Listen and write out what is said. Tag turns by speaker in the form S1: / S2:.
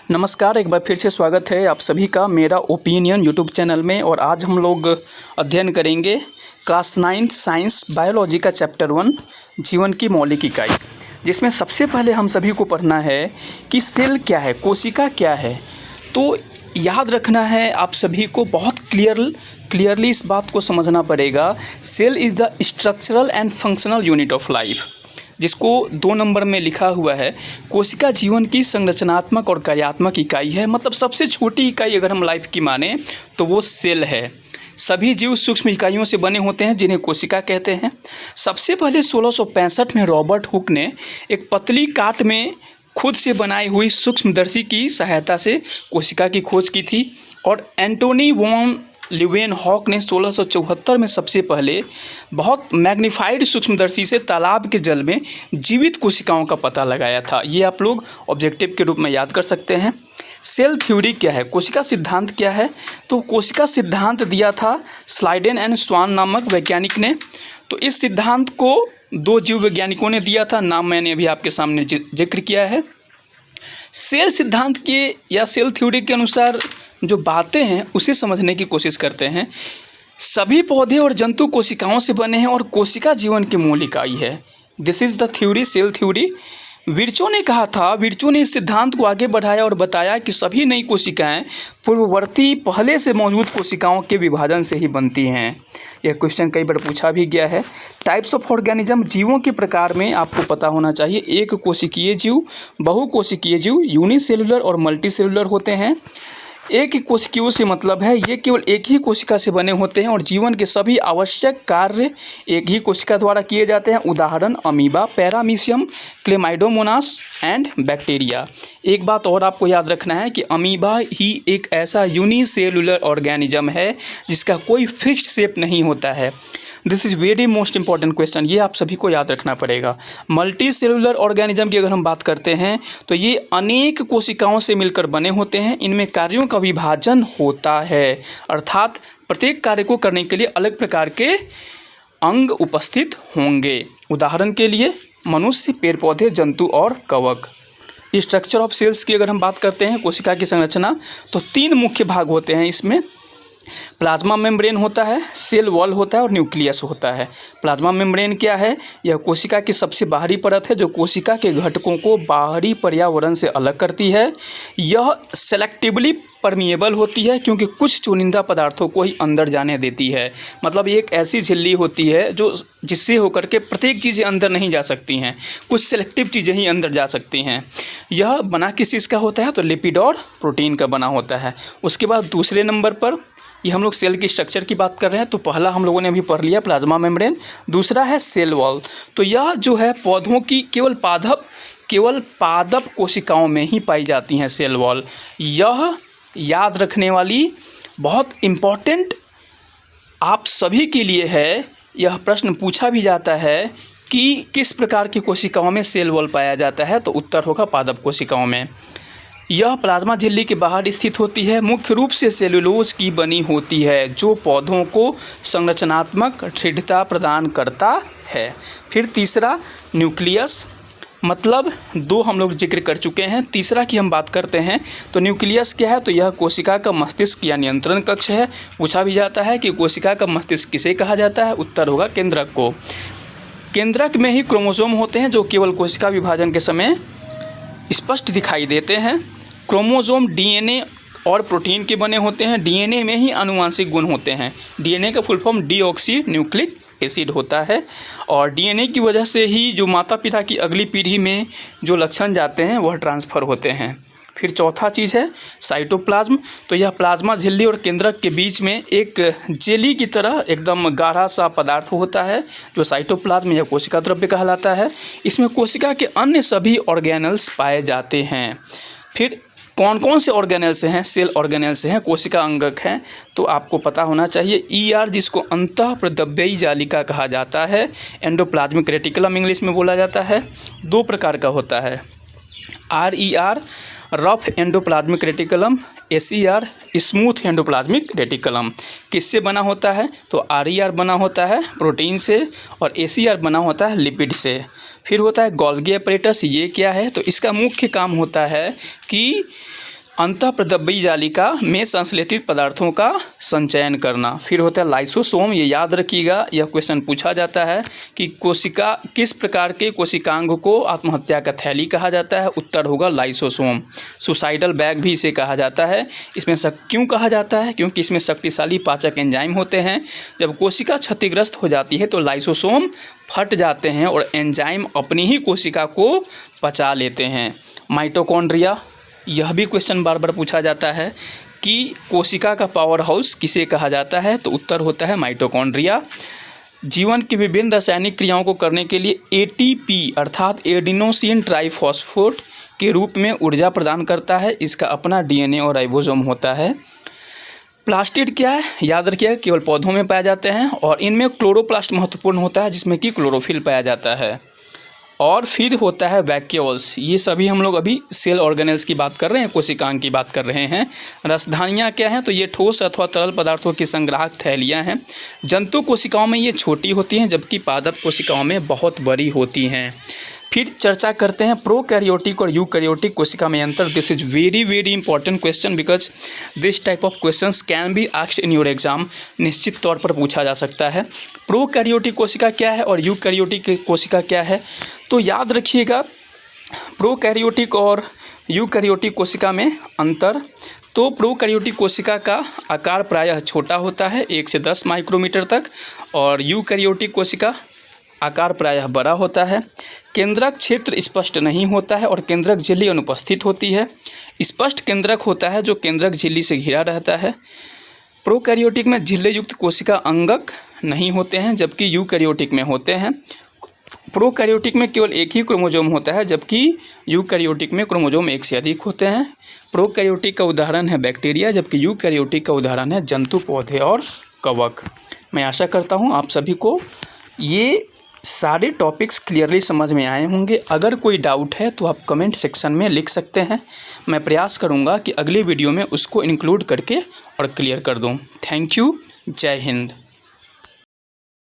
S1: नमस्कार, एक बार फिर से स्वागत है आप सभी का मेरा ओपिनियन यूट्यूब चैनल में। और आज हम लोग अध्ययन करेंगे क्लास 9 साइंस बायोलॉजी का चैप्टर 1 जीवन की मौलिक इकाई, जिसमें सबसे पहले हम सभी को पढ़ना है कि सेल क्या है, कोशिका क्या है। तो याद रखना है आप सभी को, बहुत क्लियरली इस बात को समझना पड़ेगा। Cell is the structural and functional unit of life, जिसको 2 नंबर में लिखा हुआ है। कोशिका जीवन की संरचनात्मक और कार्यात्मक इकाई है। मतलब सबसे छोटी इकाई अगर हम लाइफ की माने तो वो सेल है। सभी जीव सूक्ष्म इकाइयों से बने होते हैं जिन्हें कोशिका कहते हैं। सबसे पहले 1665 में रॉबर्ट हुक ने एक पतली काट में खुद से बनाई हुई सूक्ष्मदर्शी की सहायता से कोशिका की खोज की थी। और एंटोनी वॉन ल्यूवेनहॉक ने 1674 में सबसे पहले बहुत मैग्नीफाइड सूक्ष्मदर्शी से तालाब के जल में जीवित कोशिकाओं का पता लगाया था। ये आप लोग ऑब्जेक्टिव के रूप में याद कर सकते हैं। सेल थ्योरी क्या है, कोशिका सिद्धांत क्या है? तो कोशिका सिद्धांत दिया था स्लाइडेन एंड स्वान नामक वैज्ञानिक ने। तो इस सिद्धांत को 2 जीव वैज्ञानिकों ने दिया था, नाम मैंने अभी आपके सामने जिक्र किया है। सेल सिद्धांत के या सेल थ्योरी के अनुसार जो बातें हैं उसे समझने की कोशिश करते हैं। सभी पौधे और जंतु कोशिकाओं से बने हैं और कोशिका जीवन की मूल इकाई है। This is the theory, cell theory. Virchow ने कहा था, विर्चो ने इस सिद्धांत को आगे बढ़ाया और बताया कि सभी नई कोशिकाएं पूर्ववर्ती पहले से मौजूद कोशिकाओं के विभाजन से ही बनती हैं। यह क्वेश्चन कई बार पूछा भी गया है। टाइप्स ऑफ ऑर्गेनिज्म, जीवों के प्रकार में आपको पता होना चाहिए। एक कोशिकीय जीव, बहुकोशिकीय जीव, यूनिसेलुलर और मल्टीसेलुलर होते हैं। एक ही कोशिकाओं से मतलब है ये केवल एक ही कोशिका से बने होते हैं और जीवन के सभी आवश्यक कार्य एक ही कोशिका द्वारा किए जाते हैं। उदाहरण amoeba, paramecium, Chlamydomonas and bacteria. एक बात और आपको याद रखना है कि अमीबा ही एक ऐसा यूनिसेलुलर ऑर्गेनिज्म है जिसका कोई फिक्स्ड शेप नहीं होता है। This is very most important question, ये आप सभी को याद रखना पड़ेगा। मल्टी सेलुलर ऑर्गेनिज्म की अगर हम बात करते हैं तो ये अनेक कोशिकाओं से मिलकर बने होते हैं। इनमें कार्यों का विभाजन होता है, अर्थात प्रत्येक कार्य को करने के लिए अलग प्रकार के अंग उपस्थित होंगे। उदाहरण के लिए मनुष्य, पेड़ पौधे, जंतु और कवक। स्ट्रक्चर ऑफ सेल्स की अगर हम बात करते हैं, कोशिका की संरचना, तो 3 मुख्य भाग होते हैं इसमें। प्लाज्मा मेम्ब्रेन होता है, सेल वॉल होता है और न्यूक्लियस होता है। प्लाज्मा मेम्ब्रेन क्या है? यह कोशिका की सबसे बाहरी परत है जो कोशिका के घटकों को बाहरी पर्यावरण से अलग करती है। यह सेलेक्टिवली परमिएबल होती है क्योंकि कुछ चुनिंदा पदार्थों को ही अंदर जाने देती है। मतलब ये एक ऐसी झिल्ली होती है जो जिससे होकर के प्रत्येक चीज़ें अंदर नहीं जा सकती हैं, कुछ सेलेक्टिव चीज़ें ही अंदर जा सकती हैं। यह बना किस चीज़ का होता है? तो लिपिड और प्रोटीन का बना होता है। उसके बाद दूसरे नंबर पर ये हम लोग सेल की स्ट्रक्चर की बात कर रहे हैं। तो पहला हम लोगों ने अभी पढ़ लिया प्लाज्मा मेम्ब्रेन, दूसरा है सेल वॉल। तो यह जो है पौधों की केवल पादप कोशिकाओं में ही पाई जाती हैं सेल वॉल। यह याद रखने वाली बहुत इम्पॉर्टेंट आप सभी के लिए है। यह प्रश्न पूछा भी जाता है कि किस प्रकार की कोशिकाओं में सेल वॉल पाया जाता है, तो उत्तर होगा पादप कोशिकाओं में। यह प्लाज्मा झिल्ली के बाहर स्थित होती है, मुख्य रूप से सेलुलोज की बनी होती है जो पौधों को संरचनात्मक दृढ़ता प्रदान करता है। फिर तीसरा न्यूक्लियस, मतलब 2 हम लोग जिक्र कर चुके हैं, तीसरा की हम बात करते हैं। तो न्यूक्लियस क्या है? तो यह कोशिका का मस्तिष्क या नियंत्रण कक्ष है। पूछा भी जाता है कि कोशिका का मस्तिष्क किसे कहा जाता है? उत्तर होगा केंद्रक को। केंद्रक में ही क्रोमोसोम होते हैं जो केवल कोशिका विभाजन के समय स्पष्ट दिखाई देते हैं। क्रोमोसोम डीएनए और प्रोटीन के बने होते हैं। डीएनए में ही आनुवांशिक गुण होते हैं। डीएनए का full form deoxy nucleic acid होता है और डीएनए की वजह से ही जो माता पिता की अगली पीढ़ी में जो लक्षण जाते हैं वह ट्रांसफ़र होते हैं। फिर चौथा चीज़ है साइटोप्लाज्म। तो यह प्लाज्मा झिल्ली और केंद्रक के बीच में एक जेली की तरह एकदम गाढ़ा सा पदार्थ होता है जो साइटोप्लाज्म या कोशिका द्रव्य कहलाता है। इसमें कोशिका के अन्य सभी ऑर्गेनल्स पाए जाते हैं। फिर कौन कौन से ऑर्गेनल्स हैं? सेल ऑर्गेनल्स हैं, कोशिका अंगक हैं। तो आपको पता होना चाहिए ईआर, जिसको अंतःप्रद्रव्यी जालिका कहा जाता है। एंडोप्लाज्मिक रेटिकुलम इंग्लिश में बोला जाता है। 2 प्रकार का होता है, RER rough endoplasmic reticulum, SER smooth endoplasmic reticulum. किससे बना होता है? तो RER बना होता है प्रोटीन से और SER बना होता है लिपिड से। फिर होता है गोल्गी अपरेटस। ये क्या है? तो इसका मुख्य काम होता है कि अंतःप्रद्रव्यी जालिका में संश्लेषित पदार्थों का संचयन करना। फिर होता है लाइसोसोम। ये याद रखिएगा, यह क्वेश्चन पूछा जाता है कि कोशिका किस प्रकार के कोशिकांग को आत्महत्या का थैली कहा जाता है। उत्तर होगा लाइसोसोम। सुसाइडल बैग भी इसे कहा जाता है। इसमें क्यों कहा जाता है? क्योंकि इसमें शक्तिशाली पाचक एंजाइम होते हैं। जब कोशिका क्षतिग्रस्त हो जाती है तो लाइसोसोम फट जाते हैं और एंजाइम अपनी ही कोशिका को पचा लेते हैं। माइटोकॉन्ड्रिया, यह भी क्वेश्चन बार बार पूछा जाता है कि कोशिका का पावर हाउस किसे कहा जाता है, तो उत्तर होता है माइटोकॉन्ड्रिया। जीवन की विभिन्न रासायनिक क्रियाओं को करने के लिए एटीपी अर्थात एडिनोसिन ट्राइफॉस्फेट के रूप में ऊर्जा प्रदान करता है। इसका अपना डीएनए और राइबोसोम होता है। प्लास्टिड क्या है? याद रखिए, केवल पौधों में पाए जाते हैं और इनमें क्लोरोप्लास्ट महत्वपूर्ण होता है जिसमें कि क्लोरोफिल पाया जाता है। और फिर होता है वैक्यूल्स। ये सभी हम लोग अभी सेल ऑर्गेनेल्स की बात कर रहे हैं, कोशिकांग की बात कर रहे हैं। रसधानियाँ क्या हैं? तो ये ठोस अथवा तरल पदार्थों की संग्राहक थैलियाँ हैं। जंतु कोशिकाओं में ये छोटी होती हैं जबकि पादप कोशिकाओं में बहुत बड़ी होती हैं। फिर चर्चा करते हैं प्रोकैरियोटिक और यूकैरियोटिक कोशिका में अंतर। This is very very important question because this type of questions can be asked in your exam. निश्चित तौर पर पूछा जा सकता है। प्रोकैरियोटिक कोशिका क्या है और यूकैरियोटिक कोशिका क्या है? तो याद रखिएगा, प्रोकैरियोटिक और यूकैरियोटिक कोशिका में अंतर। तो प्रोकैरियोटिक कोशिका का आकार प्रायः छोटा होता है 1 से 10 माइक्रोमीटर तक, और यूकैरियोटिक कोशिका आकार प्रायः बड़ा होता है। केंद्रक क्षेत्र स्पष्ट नहीं होता है और केंद्रक झिल्ली अनुपस्थित होती है। स्पष्ट केंद्रक होता है जो केंद्रक झिल्ली से घिरा रहता है। प्रोकैरियोटिक में झिल्ली युक्त कोशिका अंगक नहीं होते हैं जबकि यूकैरियोटिक में होते हैं। प्रोकैरियोटिक में केवल एक ही क्रोमोसोम होता है जबकि यूकैरियोटिक में क्रोमोसोम 1 से अधिक होते हैं। प्रोकैरियोटिक का उदाहरण है बैक्टीरिया जबकि यूकैरियोटिक का उदाहरण है जंतु, पौधे और कवक। मैं आशा करता हूँ आप सभी को ये सारे टॉपिक्स क्लियरली समझ में आए होंगे। अगर कोई डाउट है तो आप कमेंट सेक्शन में लिख सकते हैं। मैं प्रयास करूँगा कि अगली वीडियो में उसको इंक्लूड करके और क्लियर कर दूँ। Thank you. जय हिंद।